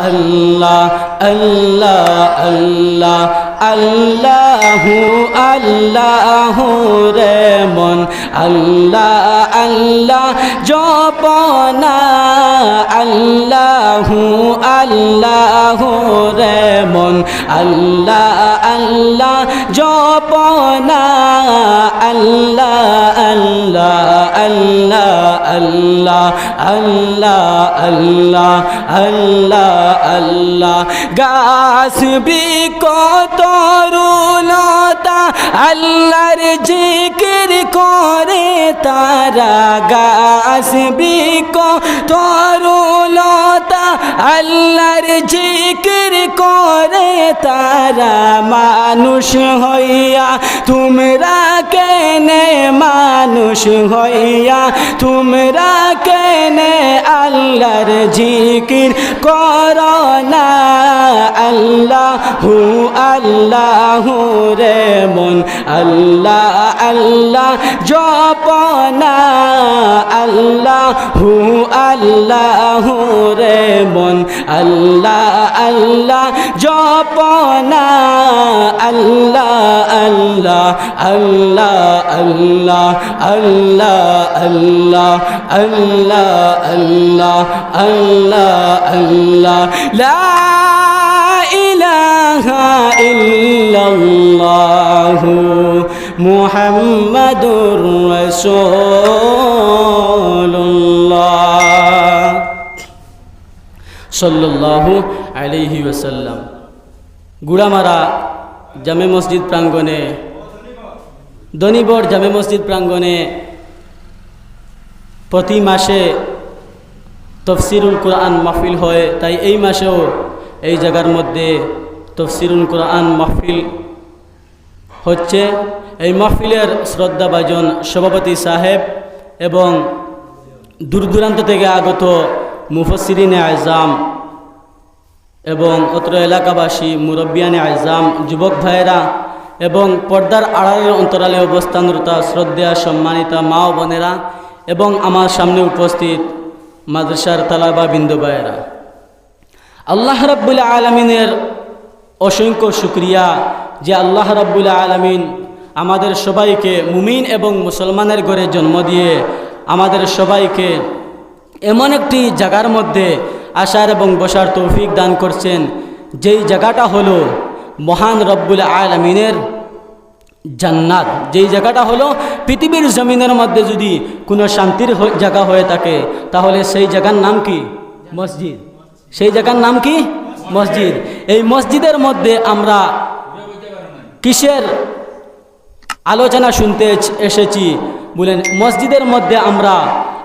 আল্লাহ আল্লাহ আল্লাহ আল্লাহু আল্লাহু রে মন আল্লাহ আল্লাহ জপনা আল্লাহু আল্লাহু রে মন আল্লাহ আল্লাহ জপনা আল্লাহ আল্লাহ আল্লাহ আল্লাহ আল্লাহ আল্লাহ আল্লাহ আল্লাহ গাছ বিকত তরুলতা আল্লাহর জিকির করে তারা গাছ বিকত তরুলতা আল্লাহর জিকির করে তারা মানুষ হইয়া তোমরা কেনে মানুষ হইয়া তোমরা কেনে আল্লাহর জিকির করো না আল্লাহু আল্লাহু রে মন আল্লাহ আল্লাহ জপনা আল্লাহু আল্লাহু রে মন আল্লাহ আল্লাহ জপনা আল্লাহ আল্লাহ আল্লাহ আল্লাহ আল্লাহ আল্লাহ আল্লাহ আল্লাহ আল্লাহ লা ইলাহা ইল্লাল্লাহু মুহাম্মাদুর রাসূলুল্লাহ সাল্লাল্লাহু আলাইহি ওয়াসাল্লাম। গুড়ামারা জামে মসজিদ প্রাঙ্গণে দনিবর জামে মসজিদ প্রাঙ্গণে প্রতি মাসে তফসিরুল কোরআন মাহফিল হয়, তাই এই মাসেও এই জায়গার মধ্যে তফসিরুল কোরআন মাহফিল হচ্ছে। এই মাহফিলের শ্রদ্ধাভাজন সভাপতি সাহেব এবং দূর দূরান্ত থেকে আগত মুফাসসিরিনে আযম এবং অত্র এলাকাবাসী মুরব্বিয়ানে আযম, যুবক ভাইয়েরা এবং পর্দার আড়ালের অন্তরালে অবস্থানরত শ্রদ্ধেয়া সম্মানিতা মা ও বোনেরা এবং আমার সামনে উপস্থিত মাদ্রাসার তালাবা বিন্দু ভাইয়েরা, আল্লাহ রাব্বুল আলামিনের অসংখ্য শুকরিয়া যে আল্লাহ রাব্বুল আলামিন আমাদের সবাইকে মুমিন এবং মুসলমানের ঘরে জন্ম দিয়ে আমাদের সবাইকে এমন একটি জায়গার মধ্যে আসার এবং বসার তৌফিক দান করছেন, যেই জায়গাটা হলো মহান রব্বুল আলামিনের জান্নাত। যেই জায়গাটা হলো পৃথিবীর জমিনের মধ্যে যদি কোনো শান্তির জায়গা হয়ে থাকে তাহলে সেই জায়গার নাম কি? মসজিদ। সেই জায়গার নাম কি? মসজিদ। এই মসজিদের মধ্যে আমরা কিসের আলোচনা শুনতে এসেছি বলেন? মসজিদের মধ্যে আমরা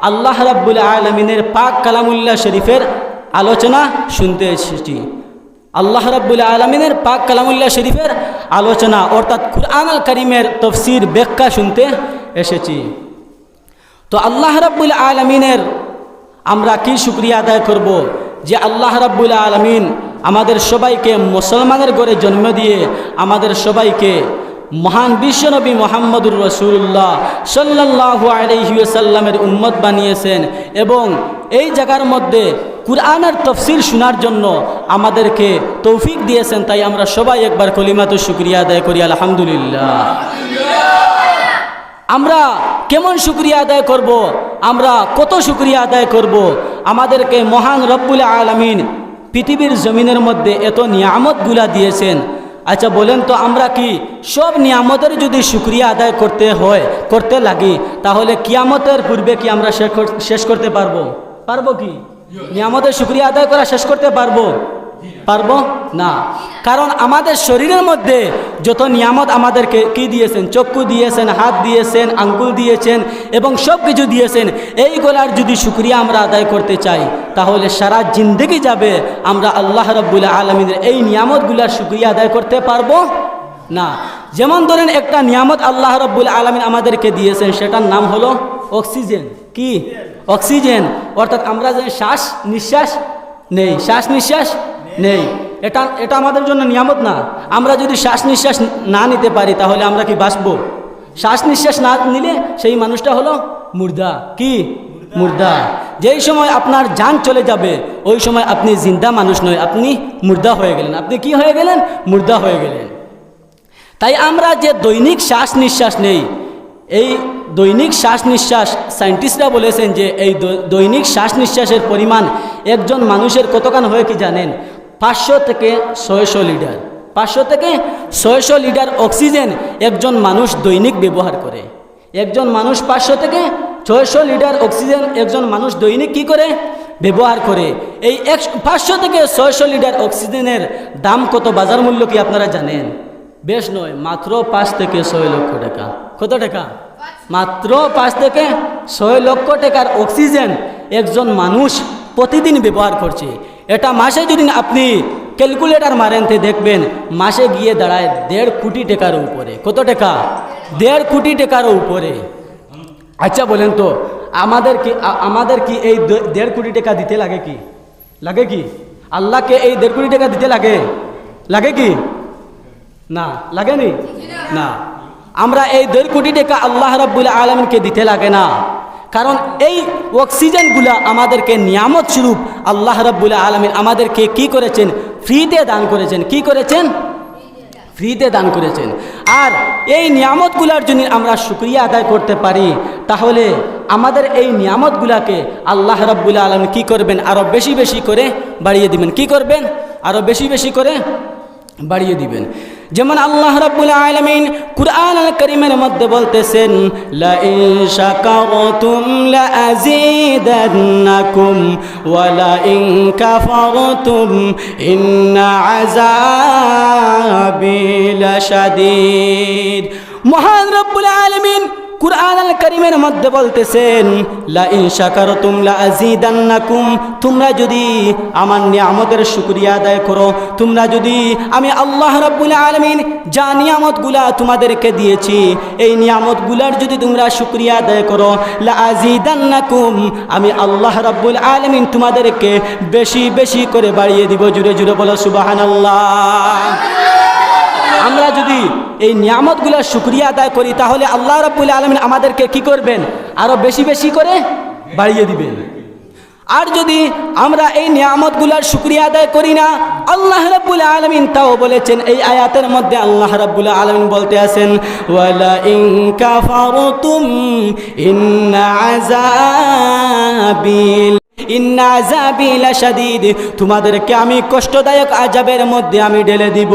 আল্লাহ রাব্বুল আলামিনের পাক কালামুল্লাহ শরীফের আলোচনা শুনতে এসেছি। আল্লাহ রাব্বুল আলামিনের পাক কালামুল্লাহ শরীফের আলোচনা অর্থাৎ কুরআনুল কারীমের তাফসীর ব্যাখ্যা শুনতে এসেছি। তো আল্লাহ রাব্বুল আলামিনের আমরা কি শুকরিয়া আদায় করব যে আল্লাহ রাব্বুল আলামিন আমাদের সবাইকে মুসলমানের ঘরে জন্ম দিয়ে আমাদের সবাইকে মহান বিশ্বনবী মুহাম্মদুর রাসূলুল্লাহ সাল্লাল্লাহু আলাইহি ওয়াসাল্লামের উম্মত বানিয়েছেন এবং এই জায়গার মধ্যে কুরআনের তাফসীর শোনার জন্য আমাদেরকে তৌফিক দিয়েছেন। তাই আমরা সবাই একবার কলিমাতু শুকরিয়া আদায় করি আলহামদুলিল্লাহ। আমরা কেমন শুকরিয়া আদায় করব? আমরা কত শুকরিয়া আদায় করব? আমাদেরকে মহান রব্বুল আলামিন পৃথিবীর জমিনের মধ্যে এত নিয়ামতগুলা দিয়েছেন। আচ্ছা বলেন তো, আমরা কি সব নিয়ামতের যদি শুকরিয়া আদায় করতে লাগি তাহলে কিয়ামতের পূর্বে কি আমরা শেষ করতে পারবো? পারবো কি? নিয়ামতের শুকরিয়া আদায় করা শেষ করতে পারবো? পারবো না। কারণ আমাদের শরীরের মধ্যে যত নিয়ামত আমাদেরকে কি দিয়েছেন, চক্ষু দিয়েছেন, হাত দিয়েছেন, আঙ্গুল দিয়েছেন এবং সব কিছু দিয়েছেন, এইগুলার যদি শুকরিয়া আমরা আদায় করতে চাই তাহলে সারা জিন্দেগি যাবে আমরা আল্লাহ রাব্বুল আলামিনের এই নিয়ামতগুলার শুকরিয়া আদায় করতে পারবো না। যেমন ধরেন একটা নিয়ামত আল্লাহ রাব্বুল আলামিন আমাদেরকে দিয়েছেন, সেটার নাম হলো অক্সিজেন। কি? অক্সিজেন। অর্থাৎ আমরা যে শ্বাস নিঃশ্বাস নেই, শ্বাস নিঃশ্বাস নেই, এটা আমাদের জন্য নিয়ামত না? আমরা যদি শ্বাস নিঃশ্বাস না নিতে পারি তাহলে আমরা কি বাঁচবো? শ্বাস নিঃশ্বাস না নিলে সেই মানুষটা হলো মুর্দা। কি? মুর্দা। যেই সময় আপনার জান চলে যাবে ওই সময় আপনি জিন্দা মানুষ নয়, আপনি মুর্দা হয়ে গেলেন। আপনি কি হয়ে গেলেন? মুর্দা হয়ে গেলেন। তাই আমরা যে দৈনিক শ্বাস নিঃশ্বাস নেই, এই দৈনিক শ্বাস নিঃশ্বাস সায়েন্টিস্টরা বলেছেন যে এই দৈনিক শ্বাস নিঃশ্বাসের পরিমাণ একজন মানুষের কতখান হয় কি জানেন? 500 থেকে 600 লিটার। 500 থেকে 600 লিটার অক্সিজেন একজন মানুষ দৈনিক ব্যবহার করে। একজন মানুষ 500 থেকে 600 লিটার অক্সিজেন একজন মানুষ দৈনিক কি করে? ব্যবহার করে। এই 500 থেকে 600 লিটার অক্সিজেনের দাম কত, বাজার মূল্য কি আপনারা জানেন? বেশ নয়, মাত্র 5 থেকে 6 লক্ষ টাকা। কত টাকা? মাত্র 5 থেকে 6 লক্ষ টাকার অক্সিজেন একজন মানুষ প্রতিদিন ব্যবহার করছে। এটা মাসে যদি আপনি ক্যালকুলেটর মারেন তো দেখবেন মাসে গিয়ে দাঁড়ায় 1.5 কোটি টাকার উপরে। কত টাকা? 1.5 কোটি টাকার উপরে। আচ্ছা বলেন তো আমাদের কি এই 1.5 কোটি টাকা দিতে লাগে কি? লাগে কি? আল্লাহকে এই 1.5 কোটি টাকা দিতে লাগে? লাগে কি? না, লাগেনি না। আমরা এই 1.5 কোটি টাকা আল্লাহ রাব্বুল আলামিনকে দিতে লাগে না, কারণ এই অক্সিজেনগুলা আমাদেরকে নিয়ামত স্বরূপ আল্লাহ রাব্বুল আলামিন আমাদেরকে কি করেছেন? ফ্রিতে দান করেছেন। কি করেছেন? ফ্রিতে দান করেছেন। আর এই নিয়ামতগুলার জন্য আমরা শুকরিয়া আদায় করতে পারি, তাহলে আমাদের এই নিয়ামতগুলাকে আল্লাহ রাব্বুল আলামিন কি করবেন? আরও বেশি বেশি করে বাড়িয়ে দিবেন। কি করবেন? আরও বেশি বেশি করে বাড়িয়ে দিবেন। যেমন আল্লাহ রাব্বুল আলামিন কুরআন আল কারীমের মধ্যে বলতেছেন, লা ইন শাকারতুম লা আযীদান্নাকুম ওয়া লা ইন কাফারতুম ইন্না আযাবি লাশাদীদ। মহান রব্বুল আলামিন কুরআন আল কারীমের মধ্যে বলতেছেন, লা ইন শাকারতুম লা আযীদান্নাকুম, তোমরা যদি আমার নিয়ামতের শুকরিয়া আদায় করো, তোমরা যদি আমি আল্লাহ রাব্বুল আলামিন যা নিয়ামতগুলা তোমাদেরকে দিয়েছি এই নিয়ামতগুলার যদি তোমরা শুকরিয়া আদায় করো, লা আযীদান্নাকুম, আমি আল্লাহ রাব্বুল আলামিন তোমাদেরকে বেশি বেশি করে বাড়িয়ে দিব। জুড়ে জুড়ে বলো সুবহানাল্লাহ। আমরা যদি এই নিয়ামতগুলোর শুকরিয়া আদায় করি তাহলে আল্লাহ রাব্বুল আলামিন আমাদেরকে কি করবেন? আরও বেশি বেশি করে বাড়িয়ে দিবেন। আর যদি আমরা এই নিয়ামতগুলোর শুকরিয়া আদায় করি না, আল্লাহ রাব্বুল আলামিন তাও বলেছেন এই আয়াতের মধ্যে, আল্লাহ রাব্বুল আলামিন বলতে আছেন, ওয়ালা ইন কাফারতুম ইন্না আযাবি লাশাদীদ, তোমাদেরকে আমি কষ্টদায়ক আযাবের মধ্যে আমি ঢেলে দিব।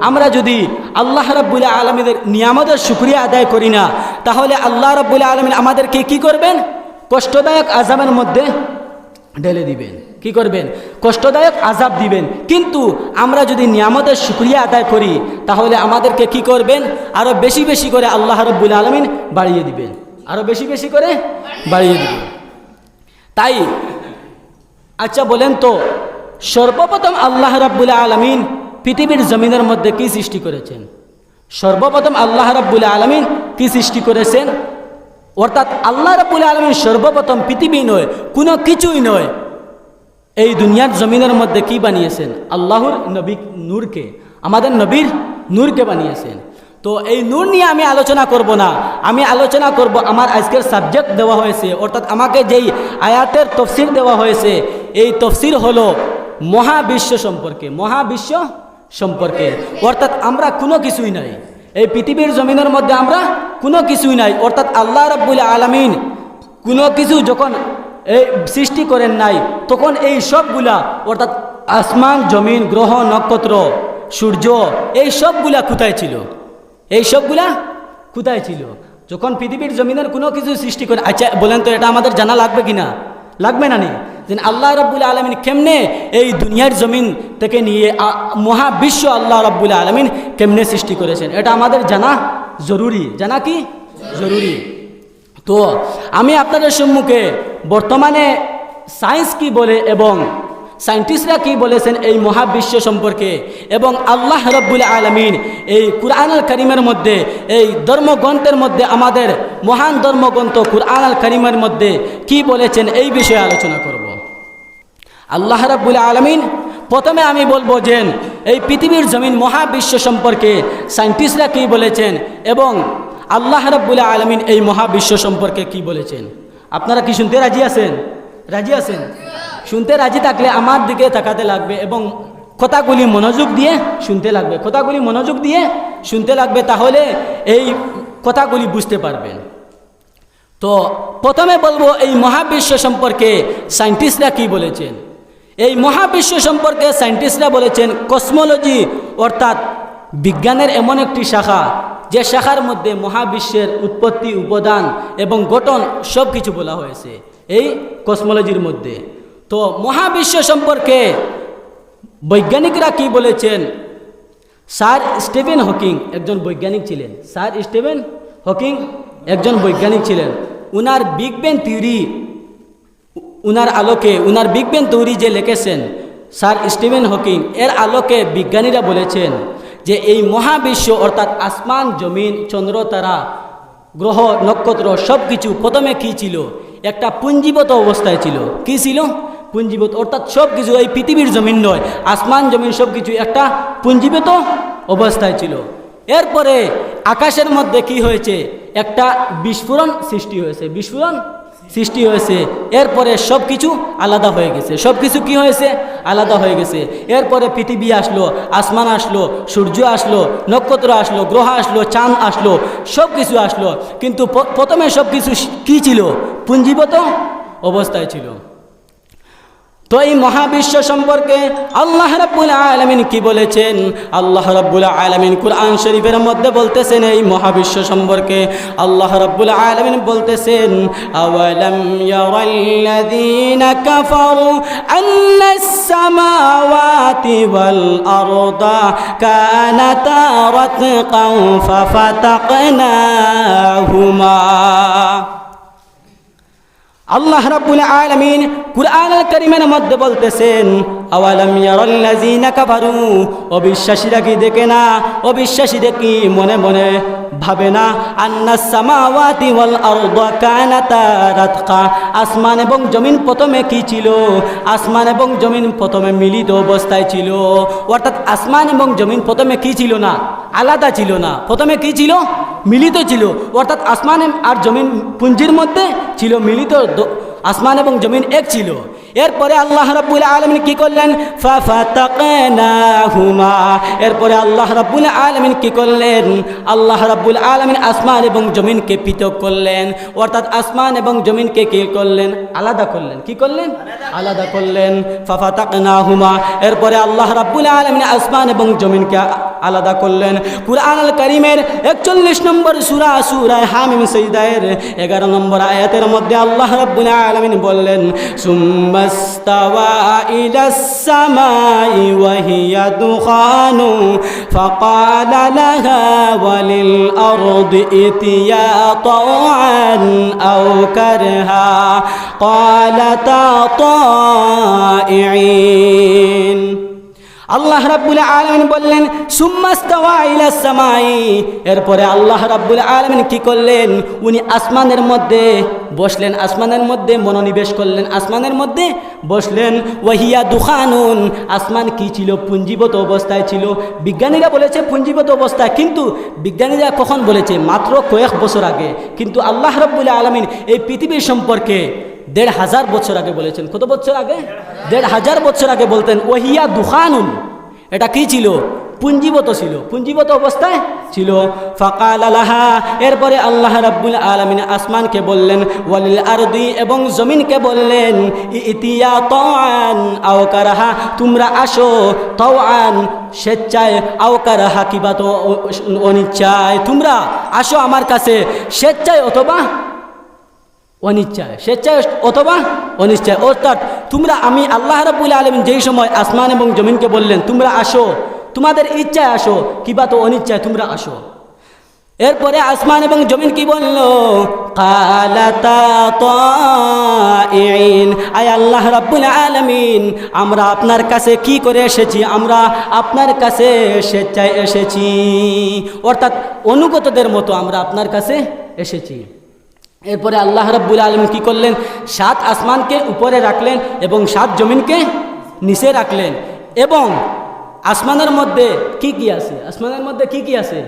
আমরা যদি আল্লাহ রাব্বুল আলামিনের নিয়ামতের শুকরিয়া আদায় করি না তাহলে আল্লাহ রাব্বুল আলামিন আমাদেরকে কি করবেন? কষ্টদায়ক আযাবের মধ্যে ঢেলে দিবেন। কি করবেন? কষ্টদায়ক আযাব দিবেন। কিন্তু আমরা যদি নিয়ামতের শুকরিয়া আদায় করি তাহলে আমাদেরকে কি করবেন? আরও বেশি বেশি করে আল্লাহ রাব্বুল আলামিন বাড়িয়ে দিবেন। আরও বেশি বেশি করে বাড়িয়ে দিবেন। তাই আচ্ছা বলেন তো, সর্বপ্রথম আল্লাহ রাব্বুল আলামিন পৃথিবীর জমিনের মধ্যে কি সৃষ্টি করেছেন? সর্বপ্রথম আল্লাহ রাব্বুল আলামিন কি সৃষ্টি করেছেন? অর্থাৎ আল্লাহ রাব্বুল আলামিন সর্বপ্রথম পৃথিবী নয়, কোনো কিছুই নয়, এই দুনিয়ার জমিনের মধ্যে কি বানিয়েছেন? আল্লাহর নবী নূরকে, আমাদের নবীর নূরকে বানিয়েছেন। তো এই নূর নিয়ে আমি আলোচনা করব না, আমি আলোচনা করব আমার আজকের সাবজেক্ট দেওয়া হয়েছে, অর্থাৎ আমাকে যেই আয়াতের তফসির দেওয়া হয়েছে এই তফসির হলো মহাবিশ্ব সম্পর্কে। মহাবিশ্ব সম্পর্কে অর্থাৎ আমরা কোনো কিছুই নাই, এই পৃথিবীর জমিনের মধ্যে আমরা কোনো কিছুই নাই। অর্থাৎ আল্লাহ রাব্বুল আলামিন কোনো কিছু যখন এই সৃষ্টি করেন নাই তখন এই সবগুলা অর্থাৎ আসমান, জমিন, গ্রহ, নক্ষত্র, সূর্য, এই সবগুলা কোথায় ছিল? এই সবগুলা কোথায় ছিল যখন পৃথিবীর জমিনের কোনো কিছু সৃষ্টি করে? আচ্ছা বলেন তো, এটা আমাদের জানা লাগবে কি না? লাগবে না নি? যে আল্লাহ রাব্বুল আলামিন কেমনে এই দুনিয়ার জমিন থেকে নিয়ে মহাবিশ্ব আল্লাহ রাব্বুল আলামিন কেমনে সৃষ্টি করেছেন, এটা আমাদের জানা জরুরি। জানা কি জরুরি? তো আমি আপনাদের সম্মুখে বর্তমানে সায়েন্স কি বলে এবং সায়েন্টিস্টরা কি বলেছেন এই মহাবিশ্ব সম্পর্কে, এবং আল্লাহ রাব্বুল আলামিন এই কুরআন আল কারীমের মধ্যে, এই ধর্মগ্রন্থের মধ্যে, আমাদের মহান ধর্মগ্রন্থ কুরআন আল কারীমের মধ্যে কি বলেছেন এই বিষয়ে আলোচনা করব। আল্লাহ রাব্বুল আলামিন প্রথমে আমি বলবো যে এই পৃথিবীর জমিন মহাবিশ্ব সম্পর্কে সায়েন্টিস্টরা কি বলেছেন এবং আল্লাহ রাব্বুল আলামিন এই মহাবিশ্ব সম্পর্কে কি বলেছেন। আপনারা কি শুনতে রাজি আছেন? রাজি আছেন? শুনতে রাজি থাকলে আমার দিকে তাকাতে লাগবে এবং কথাগুলি মনোযোগ দিয়ে শুনতে লাগবে, কথাগুলি মনোযোগ দিয়ে শুনতে লাগবে, তাহলে এই কথাগুলি বুঝতে পারবেন। তো প্রথমে বলবো এই মহাবিশ্ব সম্পর্কে সায়েন্টিস্টরা কি বলেছেন। এই মহাবিশ্ব সম্পর্কে সায়েন্টিস্টরা বলেছেন কসমোলজি অর্থাৎ বিজ্ঞানের এমন একটি শাখা যে শাখার মধ্যে মহাবিশ্বের উৎপত্তি, উপাদান এবং গঠন সব কিছু বলা হয়েছে এই কসমোলজির মধ্যে। তো মহাবিশ্ব সম্পর্কে বৈজ্ঞানিকরা কি বলেছেন, স্যার স্টিফেন হকিং একজন বৈজ্ঞানিক ছিলেন। স্যার স্টিফেন হকিং একজন বৈজ্ঞানিক ছিলেন। উনার বিগ ব্যাং থিওরি, উনার আলোকে, উনার বিগ ব্যাং থিওরি যে লিখেছেন স্যার স্টিফেন হকিং, এর আলোকে বিজ্ঞানীরা বলেছেন যে এই মহাবিশ্ব অর্থাৎ আসমান, জমিন, চন্দ্র, তারা, গ্রহ, নক্ষত্র সব কিছু প্রথমে কী ছিল? একটা পুঞ্জীভূত অবস্থায় ছিল। কী ছিল? পুঞ্জীভূত অর্থাৎ সব কিছু, এই পৃথিবীর জমিন নয়, আসমান জমিন সব কিছু একটা পুঞ্জীভূত অবস্থায় ছিল। এরপরে আকাশের মধ্যে কি হয়েছে? একটা বিস্ফোরণ সৃষ্টি হয়েছে, বিস্ফোরণ সৃষ্টি হয়েছে। এরপরে সব কিছু আলাদা হয়ে গেছে, সব কিছু কী হয়েছে? আলাদা হয়ে গেছে। এরপরে পৃথিবী আসলো, আসমান আসলো, সূর্য আসলো, নক্ষত্র আসলো, গ্রহ আসলো, চাঁদ আসলো, সব কিছু আসলো। কিন্তু প্রথমে সব কিছু কী ছিল? পুঞ্জীভূত অবস্থায় ছিল। তো এই মহাবিশ্ব সম্পর্কে আল্লাহ রাব্বুল আলামিন কি বলেছেন? আল্লাহ রাব্বুল আলামিন কুরআন শরীফের মধ্যে বলতেছেন এই মহাবিশ্ব সম্পর্কে। আল্লাহ রাব্বুল আলামিন বলতেছেন, আওয়ালাম ইয়ারাল্লাযীনা কাফারু আন্নাস সামাওয়াতি ওয়াল আরদা কানাতা রাতকান ফাফাতাকনাহুমা। আল্লাহ রাব্বুল আলামিন কুরআনুল কারীমের মধ্যে বলতেছেন, আওয়ালাম ইয়ারাল্লাযীনা কাফারু, অবিশ্বাসীরা কি দেখে না? অবিশ্বাসীরা কি মনে মনে ভাবে না? আন্নাস সামাওয়াতি ওয়াল আরদা কানাতা রাতকা, আসমান এবং জমিন প্রথমে কি ছিল? আসমান এবং জমিন প্রথমে মিলিত অবস্থায় ছিল। অর্থাৎ আসমান এবং জমিন প্রথমে কি ছিল না? আলাদা ছিল না। প্রথমে কি ছিল? মিলিত ছিল। অর্থাৎ আসমান আর জমিন পুঞ্জির মধ্যে ছিল মিলিত, আসমান এবং জমিন এক ছিল। এরপরে আল্লাহ রাব্বুল আলামিন কি করলেন? ফাফাতাকনাহুমা। এরপরে আল্লাহ রাব্বুল আলামিন কি করলেন? আল্লাহ রাব্বুল আলামিন আসমান এবং জমিনকে পৃথক করলেন। অর্থাৎ আসমান এবং জমিনকে কি করলেন? আলাদা করলেন। কি করলেন? আলাদা করলেন। ফাফাতাকনাহুমা। এরপরে আল্লাহ রাব্বুল আলামিন আসমান এবং জমিনকে আলাদা করলেন। কুরআনুল কারীমের 41 নম্বর সূরা, সূরা হামিম সাজদায়ের 11 নম্বর আয়াতের মধ্যে আল্লাহ রাব্বুল আলামিন বললেন, সুম্মাস্তাওয়া ইলাস সামাই ওয়া হিয়া দুখানু ফাকালা লাহা ওয়ালিল আরদি ইতিয়া তাওআন আও কারহা ক্বালাতা তাইঈন। আল্লাহ রাব্বুল আলামিন বললেন সুম্মাস্তাওয়া ইলাস সামাই। এরপরে আল্লাহ রাব্বুল আলামিন কি করলেন? উনি আসমানের মধ্যে বসলেন, আসমানের মধ্যে মনোনিবেশ করলেন, আসমানের মধ্যে বসলেন। ওয়াহিয়া দুখানুন, আসমান কি ছিল? পুঞ্জীভূত অবস্থায় ছিল। বিজ্ঞানীরা বলেছে পুঞ্জীভূত অবস্থায়, কিন্তু বিজ্ঞানীরা কখন বলেছে? মাত্র কয়েক বছর আগে। কিন্তু আল্লাহ রাব্বুল আলামিন এই পৃথিবীর সম্পর্কে ১,৫০০ বছর আগে বলেছেন। কত বছর আগে? ১,৫০০ বছর আগে বলতেন ওয়াহিয়া দুখানুন। এটা কি ছিল? পুঞ্জীভূত ছিল, পুঞ্জীভূত অবস্থায় ছিল। ফাকালা লাহা। এরপরে আল্লাহ রাব্বুল আলামিন আসমানকে বললেন, ওয়ালিল আরদি, এবং জমিনকে বললেন, ইতিয়া তাওআন আও কারাহা, তোমরা আসো, তাওআন স্বেচ্ছায়, আও কারাহা কিবা তো অনিচ্ছায়, তোমরা আসো আমার কাছে স্বেচ্ছায় অথবা অনিচ্ছায়, স্বেচ্ছায় অথবা অনিচ্ছায়। অর্থাৎ তোমরা, আমি আল্লাহ রাব্বুল আলামিন যেই সময় আসমান এবং জমিনকে বললেন তোমরা আসো, তোমাদের ইচ্ছায় আসো কিবা তো অনিচ্ছায় তোমরা আসো। এরপরে আসমান এবং জমিন কি বলল? ক্বালাতা তাইঈন। আয় আল্লাহ রাব্বুল আলামিন, আমরা আপনার কাছে কি করে এসেছি? আমরা আপনার কাছে স্বেচ্ছায় এসেছি। অর্থাৎ অনুগতদের মতো আমরা আপনার কাছে এসেছি। এরপরে আল্লাহ রাব্বুল আলামিন কি করলেন? 7 আসমানকে উপরে রাখলেন এবং 7 জমিনকে নিচে রাখলেন। এবং আসমানের মধ্যে কি কি আছে? আসমানের মধ্যে কি কি আছে?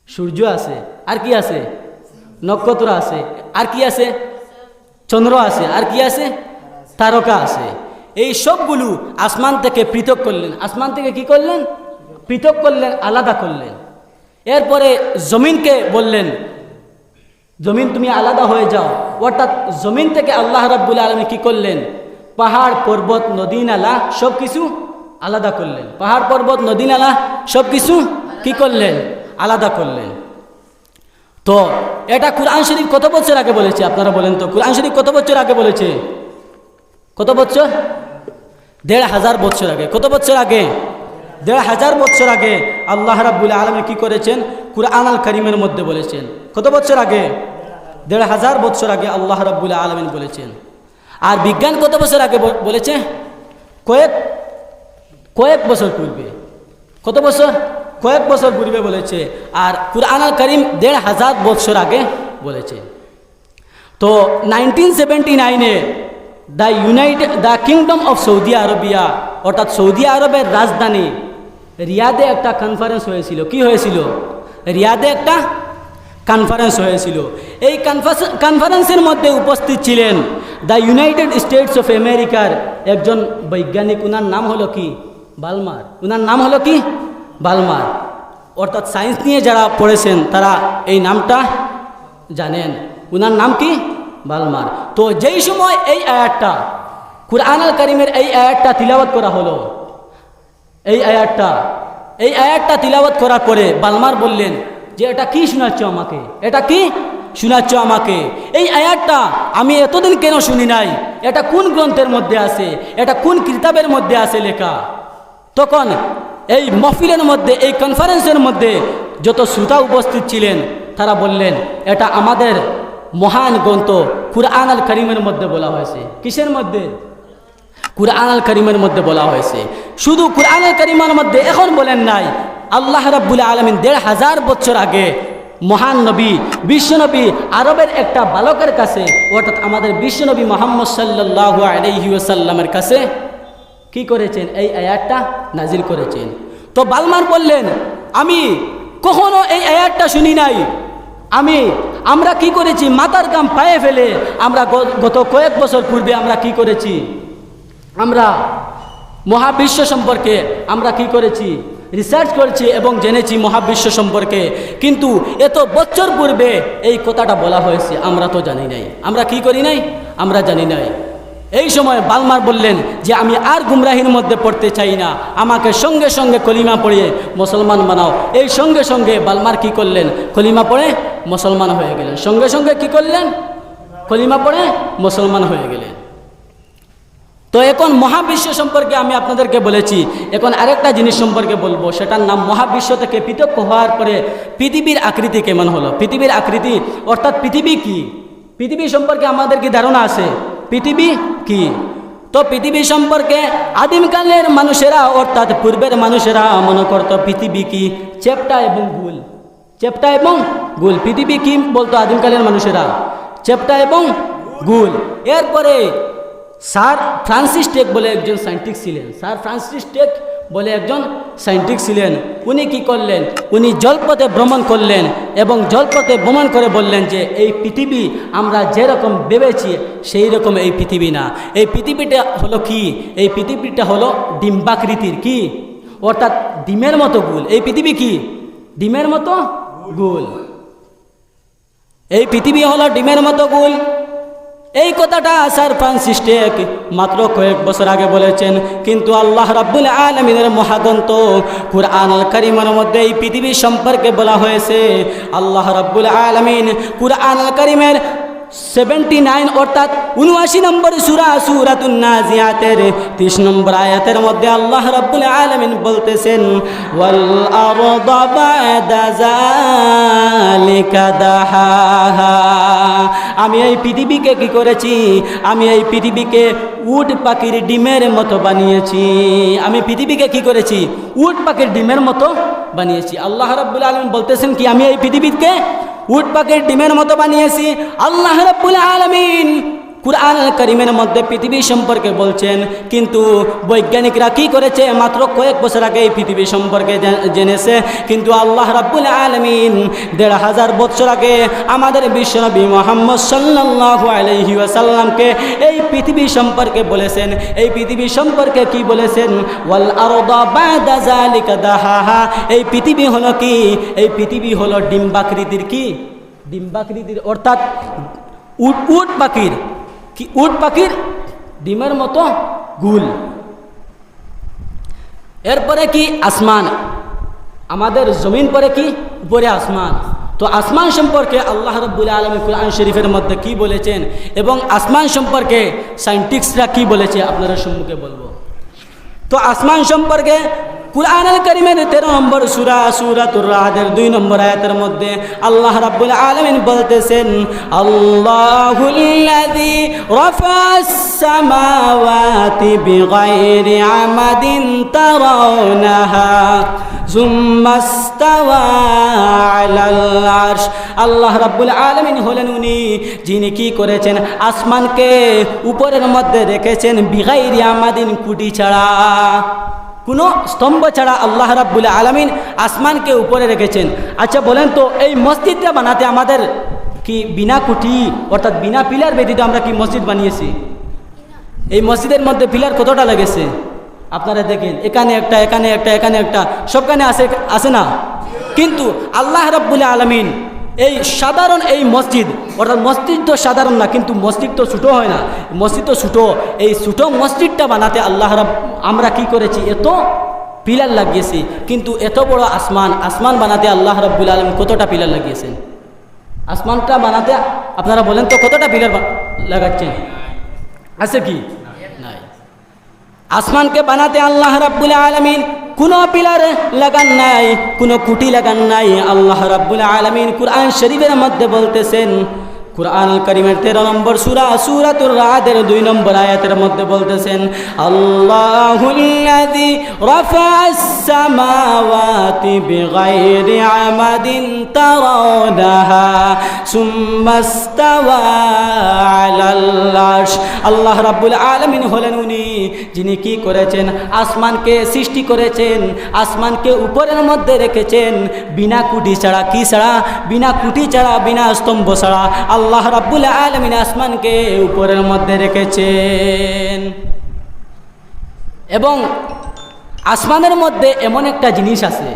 সূর্য আছে, আর কি আছে? নক্ষত্র আছে, আর কি আছে? চন্দ্র আছে, আর কি আছে? তারকা আছে। এই সবগুলো আসমান থেকে পৃথক করলেন। আসমান থেকে কি করলেন? পৃথক করলেন, আলাদা করলেন। এরপরে জমিনকে বললেন, জমিন তুমি আলাদা হয়ে যাও। অর্থাৎ জমিন থেকে আল্লাহ রাব্বুল আলামিন কি করলেন? পাহাড় পর্বত নদী নালা সব কিছু আলাদা করলেন। পাহাড় পর্বত নদী নালা সব কিছু কি করলেন? আলাদা করলেন। তো এটা কুরআন শরীফ কত বছর আগে বলেছে আপনারা বলেন তো? কুরআন শরীফ কত বছর আগে বলেছে? কত বছর? ১৫০০ বছর আগে। কত বছর আগে? ১৫০০ বছর আগে আল্লাহ রাব্বুল আলামিন কি করেছেন? কুরআন আল কারীমের মধ্যে বলেছেন। কত বছর আগে? ১৫০০ বছর আগে আল্লাহ রাব্বুল আলামিন বলেছেন। আর বিজ্ঞান কত বছর আগে বলেছে? কয়েক বছর পূর্বে। কত বছর? কয়েক বছর পূর্বে বলেছে। আর কুরআন আল কারীম ১৫০০ বছর আগে বলেছে। তো 1979-এ the kingdom of Saudi Arabia, অর্থাৎ সৌদি আরবের রাজধানী রিয়াদে একটা কনফারেন্স হয়েছিল। কি হয়েছিল? রিয়াদে একটা কনফারেন্স হয়েছিল। এই কনফারেন্সের মধ্যে উপস্থিত ছিলেন দ্য ইউনাইটেড স্টেটস অফ আমেরিকার একজন বৈজ্ঞানিক। উনার নাম হলো কি? বালমার। উনার নাম হলো কি? বালমার। অর্থাৎ সায়েন্স নিয়ে যারা পড়েছেন তারা এই নামটা জানেন। উনার নাম কি? বালমার। তো যেই সময় এই আয়াতটা, কুরআন আল কারীমের এই আয়াতটা তিলাওয়াত করা হলো, এই আয়াতটা তিলাওয়াত করার পরে বালমার বললেন যে এটা কি শোনাচ্ছ আমাকে? এটা কি শোনাচ্ছ আমাকে? এই আয়াতটা আমি এতদিন কেন শুনি নাই? এটা কোন গ্রন্থের মধ্যে আছে? এটা কোন কিতাবের মধ্যে আছে লেখা? তখন এই মাহফিলের মধ্যে, এই কনফারেন্সের মধ্যে যত শ্রোতা উপস্থিত ছিলেন তারা বললেন এটা আমাদের মহান গ্রন্থ কুরআন আল কারীমের মধ্যে বলা হয়েছে। কিসের মধ্যে? কুরআন আল কারীমের মধ্যে বলা হয়েছে। শুধু কুরআন আল কারীমের মধ্যে এখন বলেন নাই, আল্লাহ রাব্বুল আলামিন ১৫০০ বছর আগে মহান নবী, বিশ্বনবী আরবের একটা বালকের কাছে, অর্থাৎ আমাদের বিশ্বনবী মুহাম্মদ সাল্লাল্লাহু আলাইহি ওয়াসাল্লামের কাছে কি করেছেন? এই আয়াতটা নাজিল করেছেন। তো বালমার বললেন আমি কখনো এই আয়াতটা শুনি নাই। আমরা কি করেছি? মাথার গাম পায়ে ফেলে আমরা গত কয়েক বছর পূর্বে আমরা কি করেছি? আমরা মহাবিশ্ব সম্পর্কে আমরা কি করেছি? রিসার্চ করেছি এবং জেনেছি মহাবিশ্ব সম্পর্কে। কিন্তু এত বছর পূর্বে এই কথাটা বলা হয়েছে, আমরা তো জানি নাই। আমরা কি করি নাই? আমরা জানি নাই। এই সময় বালমার বললেন যে আমি আর গুমরাহির মধ্যে পড়তে চাই না, আমাকে সঙ্গে সঙ্গে কলিমা পড়িয়ে মুসলমান বানাও। এই সঙ্গে সঙ্গে বালমার কি করলেন? কলিমা পড়ে মুসলমান হয়ে গেলেন। সঙ্গে সঙ্গে কি করলেন? কলিমা পড়ে মুসলমান হয়ে গেলেন। তো এখন মহাবিশ্ব সম্পর্কে আমি আপনাদেরকে বলেছি, এখন আরেকটা জিনিস সম্পর্কে বলবো, সেটার নাম মহাবিশ্ব থেকে পৃথক হওয়ার পরে পৃথিবীর আকৃতি কেমন হলো। পৃথিবীর আকৃতি অর্থাৎ পৃথিবী কি? পৃথিবী সম্পর্কে আমাদের কি ধারণা আছে? পৃথিবী কি? তো পৃথিবী সম্পর্কে আদিমকালের মানুষেরা, অর্থাৎ পূর্বের মানুষেরা মনে করত পৃথিবী কি? চ্যাপ্টা এবং গোল। চ্যাপ্টা এবং গোল। পৃথিবী কি বলতো আদিমকালের মানুষেরা? চ্যাপ্টা এবং গোল। এরপরে স্যার ফ্রান্সিস টেক বলে একজন সায়েন্টিস্ট ছিলেন। স্যার ফ্রান্সিস টেক বলে একজন সায়েন্টিস্ট ছিলেন। উনি কি করলেন? উনি জলপথে ভ্রমণ করলেন এবং জলপথে ভ্রমণ করে বললেন যে এই পৃথিবী আমরা যেরকম ভেবেছি সেই রকম এই পৃথিবী না। এই পৃথিবীটা হলো কি? এই পৃথিবীটা হলো ডিম্বাকৃতির। কি? অর্থাৎ ডিমের মতো গোল। এই পৃথিবী কি? ডিমের মতো গোল। এই পৃথিবী হলো ডিমের মতো গোল। এই কথাটা স্যার ফ্রান্সিস টেক মাত্র কয়েক বছর আগে বলেছেন, কিন্তু আল্লাহ রাব্বুল আলামিনের মহাগ্রন্থ কুরআন আল কারীমের মধ্যে এই পৃথিবী সম্পর্কে বলা হয়েছে। আল্লাহ রাব্বুল আলামিন কুরআন আল কারীমের 79 অর্থাৎ 79 নম্বর সূরা সূরাতুন নাজিয়াতের 30 নম্বর আয়াতের মধ্যে আল্লাহ রাব্বুল আলামিন বলতেছেন ওয়াল আরদা বা'দা যালিকা দাহাহা। আমি এই পৃথিবীকে কি করেছি? আমি এই পৃথিবীকে উট পাখির ডিমের মতো বানিয়েছি। আমি পৃথিবীকে কি করেছি? উট পাখির ডিমের মতো বানিয়েছি। আল্লাহ রাব্বুল আলামিন বলতেছেন কি আমি এই পৃথিবীকে উট পাখির ডিমের মতো বানিয়েছি। আল্লাহ রাব্বুল আলামিন কুরআনুল কারীমের মধ্যে পৃথিবী সম্পর্কে বলছেন, কিন্তু বৈজ্ঞানিকরা কি করেছে, মাত্র কয়েক বছর আগে এই পৃথিবী সম্পর্কে জেনেছে। কিন্তু আল্লাহ রাব্বুল আলামিন ১৫০০ বছর আগে আমাদের বিশ্বনবী মুহাম্মদ সাল্লাল্লাহু আলাইহি ওয়াসাল্লামকে এই পৃথিবী সম্পর্কে বলেছেন। এই পৃথিবী সম্পর্কে কি বলেছেন? ওয়াল আরদা বা'দা যালিকা দাহাহা। এই পৃথিবী হলো কি? এই পৃথিবী হলো ডিম্বাকৃতির, কি ডিম্বাকৃতির, অর্থাৎ উট পাখির, কি উট পাখির ডিমের মতো গুল। এরপরে কি? আসমান, আমাদের জমিন পরে কি? উপরে আসমান। তো আসমান সম্পর্কে আল্লাহ রাব্বুল আলামিন কুরআন শরীফের মধ্যে কি বলেছেন এবং আসমান সম্পর্কে সায়েন্টিস্টরা কি বলেছে আপনাদের সম্মুখে বলবো। তো আসমান সম্পর্কে কুরআনুল কারীমের 13 নম্বর সূরা সূরাতুর রাদের 2 নম্বর আয়াতের মধ্যে আল্লাহ রাব্বুল আলামিন বলতেছেন, আল্লাহুল্লাযী রাফা'আস সামাওয়াতি বিগাইরি আমাদিন তারাওনাহা সুম্মা ইসতাওয়া আলাল আরশ। আল্লাহ রাব্বুল আলামিন হলেন উনি যিনি কি করেছেন? আসমানকে উপরের মধ্যে রেখেছেন বিগাইরি আমাদিন, কুটি ছাড়া, কোনো স্তম্ভ ছাড়া আল্লাহ রাব্বুল আলামিন আসমানকে উপরে রেখেছেন। আচ্ছা বলেন তো, এই মসজিদটা বানাতে আমাদের কি বিনা কুটি অর্থাৎ বিনা পিলার ব্যতীত আমরা কি মসজিদ বানিয়েছি? এই মসজিদের মধ্যে পিলার কতটা লেগেছে আপনারা দেখেন, এখানে একটা, এখানে একটা, এখানে একটা, সবখানে আছে না? কিন্তু আল্লাহ রাব্বুল আলামিন এই সাধারণ এই মসজিদ, অর্থাৎ মসজিদ তো সাধারণ না, কিন্তু মসজিদ তো ছোটো হয় না, মসজিদ তো ছোটো, এই ছোটো মসজিদটা বানাতে আমরা কি করেছি? এত পিলার লাগিয়েছি। কিন্তু এত বড় আসমান বানাতে আল্লাহ রাব্বুল আলামিন কতটা পিলার লাগিয়েছেন? আসমানটা বানাতে আপনারা বলেন তো কতটা পিলার লাগাচ্ছেন? আছে কি? নাই। আসমানকে বানাতে আল্লাহ রাব্বুল আলামিন কোনো পিলার লাগান নাই, কোনো কুটি লাগান নাই। আল্লাহ রাব্বুল আলামিন কুরআন শরীফের মধ্যে বলতেছেন, কুরআনুল কারীমের 13 নম্বর সূরা সূরাতুর রাদের 2 নম্বর আয়াতের মধ্যে বলতেছেন, আল্লাহুল্লাযী রাফা'আস সামাওয়াতি বিগাইরি আমাদিন তারাওনাহা সুম্মা ইসতাওয়া আলাল আরশ। আল্লাহ রাব্বুল আলামিন হলেন উনি যিনি কি করেছেন? আসমানকে সৃষ্টি করেছেন, আসমানকে উপরের মধ্যে রেখেছেন বিনা কুটি ছাড়া। কি ছাড়া? বিনা কুটি ছাড়া, বিনা স্তম্ভ ছাড়া আল্লাহ রাব্বুল আলামিন আসমানকে উপরের মধ্যে রেখেছেন। এবং আসমানের মধ্যে এমন একটা জিনিস আছে,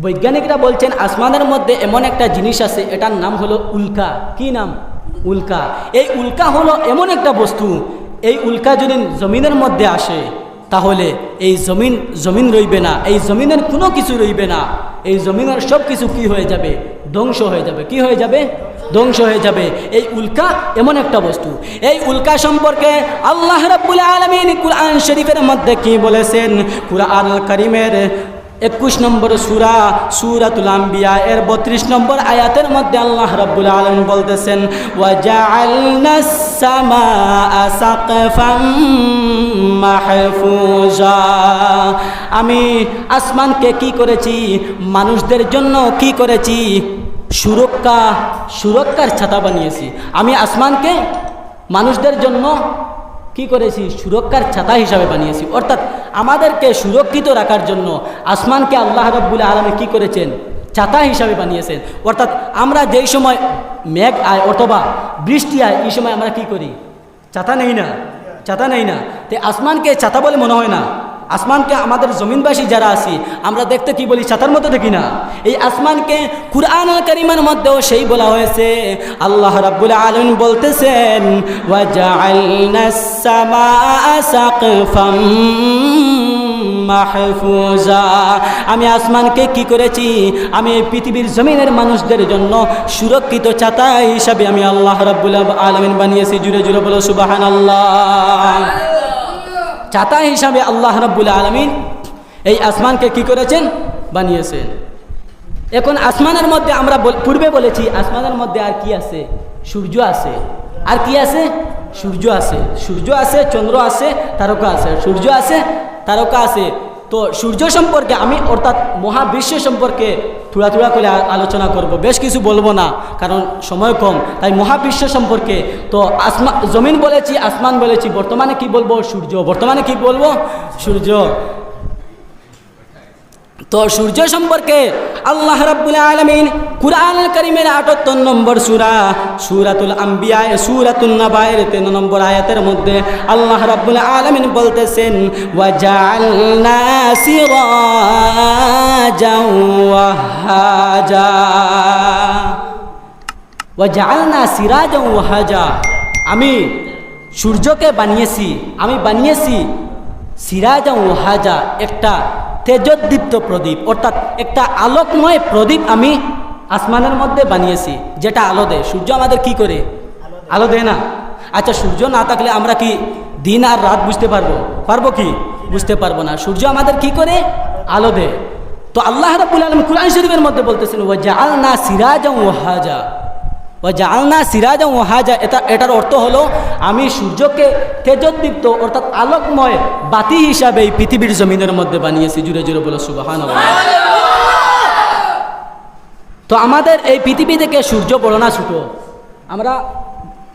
বৈজ্ঞানিকরা বলছেন আসমানের মধ্যে এমন একটা জিনিস আছে, এটার নাম হলো উল্কা। কি নাম? উল্কা। এই উল্কা হলো এমন একটা বস্তু, এই উল্কা যদি জমিনের মধ্যে আসে তাহলে এই জমিন রইবে না, এই জমিনের কোনো কিছু রইবে না, এই জমিনের সব কিছু কি হয়ে যাবে? ধ্বংস হয়ে যাবে। কি হয়ে যাবে? ধ্বংস হয়ে যাবে। এই উল্কা এমন একটা বস্তু। এই উল্কা সম্পর্কে আল্লাহ রাব্বুল আলামিন কুরআন শরীফের মধ্যে কি বলেছেন? কুরআনুল কারীমের 21 নম্বর সূরা সূরাতুল আম্বিয়া এর 32 নম্বর আয়াতের মধ্যে আল্লাহ রাব্বুল আলামিন বলতেছেন, ওয়া জাআলনাস সামাআ সাকফাম মাহফুজা। আমি আসমানকে কি করেছি? মানুষদের জন্য কি করেছি? সুরক্ষার ছাতা বানিয়েছি। আমি আসমানকে মানুষদের জন্য কি করেছি? সুরক্ষার ছাতা হিসাবে বানিয়েছি। অর্থাৎ আমাদেরকে সুরক্ষিত রাখার জন্য আসমানকে আল্লাহ রাব্বুল আলামিন কি করেছেন? ছাতা হিসাবে বানিয়েছেন। অর্থাৎ আমরা যেই সময় মেঘ আয় অথবা বৃষ্টি আয়, এই সময় আমরা কি করি? ছাতা নেই না, ছাতা নেই না। তো আসমানকে ছাতা বলে মনে হয় না। আসমানকে আমাদের জমিনবাসী যারা আছি আমরা দেখতে কি বলি? ছাতার মতো দেখি না। এই আসমানকে কুরআনুল কারীমের মধ্যেও সেই বলা হয়েছে। আল্লাহ রাব্বুল আলামিন বলতেছেন, ওয়া জাআলনাস সামাআ সাকফাম মাহফুজা। আমি আসমানকে কি করেছি? আমি এই পৃথিবীর জমিনের মানুষদের জন্য সুরক্ষিত ছাতা হিসাবে আমি আল্লাহ রাব্বুল আলামিন বানিয়েছি। জুড়ে জুড়ে বলো সুবহানাল্লাহ। ছাতা হিসাবে আল্লাহ রাব্বুল আলামিন এই আসমানকে কি করেছেন? বানিয়েছেন। এখন আসমানের মধ্যে আমরা পূর্বে বলেছি আসমানের মধ্যে আর কি আছে? সূর্য আছে। আর কি আছে? সূর্য আছে। সূর্য আছে, চন্দ্র আছে, তারকা আছে। সূর্য আছে, তারকা আছে। তো সূর্য সম্পর্কে আমি অর্থাৎ মহাবিশ্ব সম্পর্কে থোড়া থোড়া করে আলোচনা করব, বেশ কিছু বলবো না কারণ সময় কম। তাই মহাবিশ্ব সম্পর্কে তো জমিন বলেছি, আসমান বলেছি, বর্তমানে কি বলবো? সূর্য। বর্তমানে কি বলবো? সূর্য। তো সূর্য সম্পর্কে আল্লাহ রাব্বুল আলামিন কুরআনুল কারীমের ৭৮ নম্বর সূরা সূরাতুল আম্বিয়া সূরাতুন নাবায়ের ৩ নম্বর আয়াতের মধ্যে আল্লাহ রাব্বুল আলামিন বলতেছেন ওয়া জাআলনা সিরাজাও ওয়াহাজা, ওয়া জাআলনা সিরাজাও ওয়াহাজা, আমি সূর্যকে বানিয়েছি, আমি বানিয়েছি সিরাজাও ওয়াহাজা, একটা তেজোদ্দীপ্ত প্রদীপ, অর্থাৎ একটা আলোকময় প্রদীপ আমি আসমানের মধ্যে বানিয়েছি যেটা আলো দেয়। সূর্য আমাদের কি করে? আলো দেয় না? আচ্ছা, সূর্য না থাকলে আমরা কি দিন আর রাত বুঝতে পারবো? পারবো কি? বুঝতে পারবো না। সূর্য আমাদের কি করে? আলো দেয়। তো আল্লাহ রাব্বুল আলামিন কুরআন শরীফের মধ্যে বলতেছেন ওয়া জাআলনা সিরাজাও ওয়াহাজা, ওয়া জাআলনা সিরাজাও ওয়াহাজা, এটার অর্থ হলো আমি সূর্যকে তেজোদ্দীপ্ত অর্থাৎ আলোকময় বাতি হিসাবে এই পৃথিবীর জমিনের মধ্যে বানিয়েছি। জুড়ে জুড়ে বলো সুবহানাল্লাহ। তো আমাদের এই পৃথিবী থেকে সূর্য বড় না ছোট? আমরা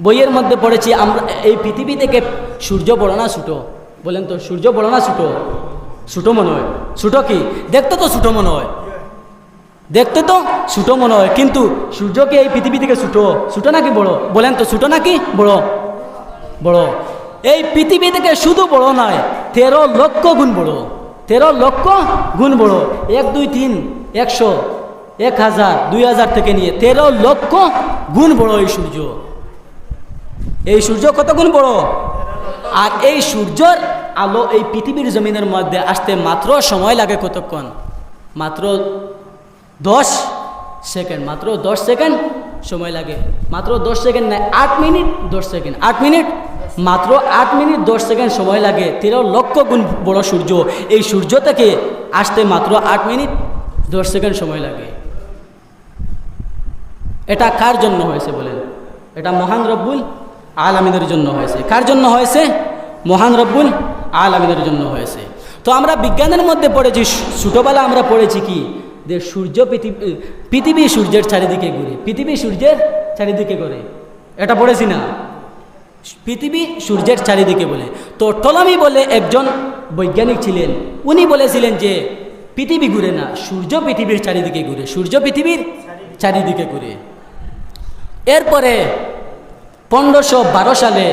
বইয়ের মধ্যে পড়েছি, আমরা এই পৃথিবী থেকে সূর্য বড় না ছোট? বলেন তো, সূর্য বড় না ছোট? ছোট মনে হয়। ছোট কি? দেখতে তো ছোট মনে হয়, দেখতে তো ছোট মনে হয়, কিন্তু সূর্য কি এই পৃথিবী থেকে ছোট? ছোট নাকি বড়? বলেন তো, ছোট নাকি বড়? বড়। এই পৃথিবী থেকে শুধু বড় নয়, 13 লক্ষ গুণ বড়। 13 লক্ষ গুণ বড়। 1 2 3 100 1000 2000 থেকে নিয়ে 13 লক্ষ গুণ বড় এই সূর্য। এই সূর্য কত গুণ বড়? আর এই সূর্যের আলো এই পৃথিবীর জমিনের মধ্যে আসতে মাত্র সময় লাগে কতক্ষণ? মাত্র 10 সেকেন্ড। মাত্র 10 সেকেন্ড সময় লাগে। মাত্র 10 সেকেন্ড নয়, 8 মিনিট 10 সেকেন্ড। 8 মিনিট, মাত্র 8 মিনিট 10 সেকেন্ড সময় লাগে। 13 লক্ষ গুণ বড় সূর্য, এই সূর্য থেকে আসতে মাত্র 8 মিনিট 10 সেকেন্ড সময় লাগে। এটা কার জন্য হয়েছে বলেন? এটা মহান রব্বুল আলামিনের জন্য হয়েছে। কার জন্য হয়েছে? মহান রব্বুল আলামিনের জন্য হয়েছে। তো আমরা বিজ্ঞানের মধ্যে পড়েছি, ছোটবেলা আমরা পড়েছি কি যে সূর্য পৃথিবী সূর্যের চারিদিকে ঘুরে। পৃথিবী সূর্যের চারিদিকে ঘুরে, এটা পড়েছি না? পৃথিবী সূর্যের চারিদিকে বলে। তো টলমি বলে একজন বৈজ্ঞানিক ছিলেন, উনি বলেছিলেন যে পৃথিবী ঘুরে না, সূর্য পৃথিবীর চারিদিকে ঘুরে। সূর্য পৃথিবীর চারিদিকে ঘুরে। এরপরে 1512 সালে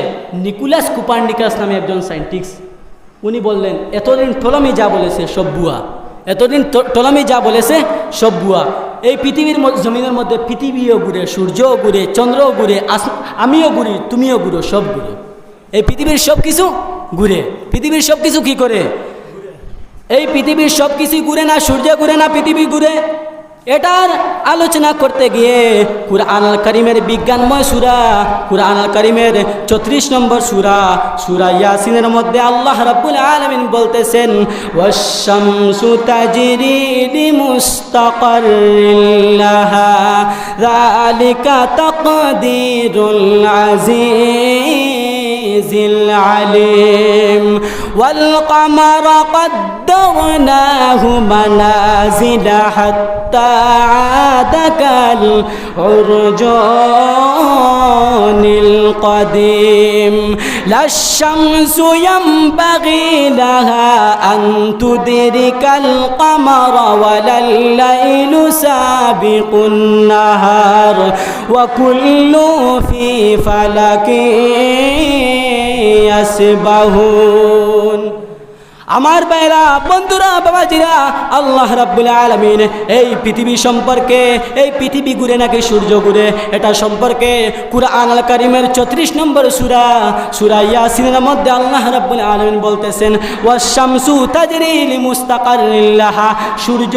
নিকোলাস কোপার্নিকাস নামে একজন সায়েন্টিস্ট, উনি বললেন এতদিন টলমি যা বলেছে সব ভুয়া, এতদিন টলমি যা বলেছে সব ভুয়া। এই পৃথিবীর জমিনের মধ্যে পৃথিবীও ঘুরে, সূর্যও ঘুরে, চন্দ্রও ঘুরে, আমিও ঘুরি, তুমিও ঘুরো, সব ঘুরে। এই পৃথিবীর সব কিছু ঘুরে। পৃথিবীর সব কিছু কী করে? এই পৃথিবীর সব কিছুই ঘুরে না, সূর্য ঘুরে না, পৃথিবী ঘুরে। এটার আলোচনা করতে গিয়ে কুরআনুল কারীমের বিজ্ঞানময় সূরা, কুরআনুল কারীমের 34 নম্বর সূরা ইয়াসিনের মধ্যে আল্লাহ রাব্বুল আলামিন বলতেছেন ওয়াশ-শামসু তাজরি লিমুস্তাকাররিন লাহা যালিকা তাকদীরুল আজিজিল আলিম ওয়াল কমারা কদ্দারনাহু মানাজিলা হাত্তা عاد كالعرجون القديم لا الشمس ينبغي لها أن تدرك القمر ولا الليل سابق النهار وكل في فلك يسبحون। আমার ভাইরা, বন্ধুরা, বাবাজিরা, আল্লাহ রাব্বুল আলামিন এই পৃথিবী সম্পর্কে, এই পৃথিবী ঘুরে নাকি সূর্য ঘুরে, এটা সম্পর্কে কুরআনুল কারীমের 34 নম্বর সূরা ইয়াসিনের মধ্যে আল্লাহ রাব্বুল আলামিন বলতেছেন ওয়াশ-শামসু তাজরি লিমুস্তাকাররিন লাহা, সূর্য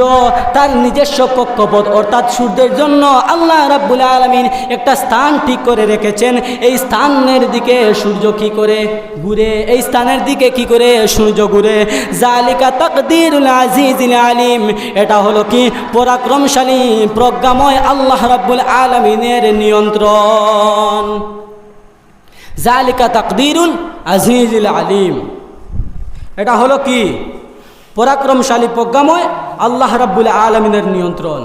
তার নিজস্ব কক্ষপথ, অর্থাৎ সূর্যের জন্য আল্লাহ রাব্বুল আলামিন একটা স্থান ঠিক করে রেখেছেন। এই স্থানের দিকে সূর্য কি করে ঘুরে, এই স্থানের দিকে কি করে সূর্য ঘুরে। জালিকা তাকদীরুল আজিজিল আলিম, এটা হলো কি পরাক্রমশালী প্রজ্ঞাময় আল্লাহ রাব্বুল আলামিনের নিয়ন্ত্রণ। জালিকা তাকদীরুল আজিজিল আলিম, এটা হলো কি পরাক্রমশালী প্রজ্ঞাময় আল্লাহ রাব্বুল আলামিনের নিয়ন্ত্রণ।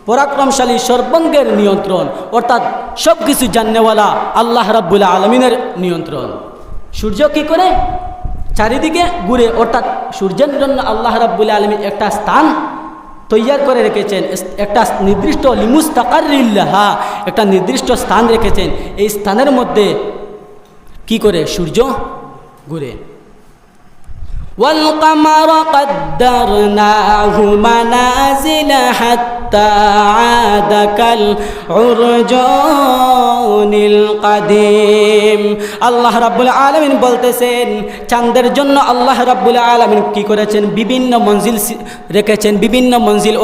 পরাক্রমশালী, সর্বাঙ্গের নিয়ন্ত্রণ, অর্থাৎ সব কিছু জাননেওয়ালা আল্লাহ রাব্বুল আলামিনের নিয়ন্ত্রণ। সূর্য কি করে? চারিদিকে ঘুরে, অর্থাৎ সূর্যের জন্য আল্লাহ রাব্বুল আলামিন একটা স্থান তৈয়ার করে রেখেছেন, একটা নির্দিষ্ট লিমুস্তাকাররিল্লাহা, একটা নির্দিষ্ট স্থান রেখেছেন। এই স্থানের মধ্যে কি করে? সূর্য ঘুরে। والقمر قدرناه منازل حتى عاد كالعرجون القديم। আল্লাহ রাব্বুল আলামিন বলতেছেন, চাঁদের জন্য আল্লাহ রাব্বুল আলামিন কি করেছেন? বিভিন্ন মঞ্জিল রেখেছেন, বিভিন্ন মঞ্জিল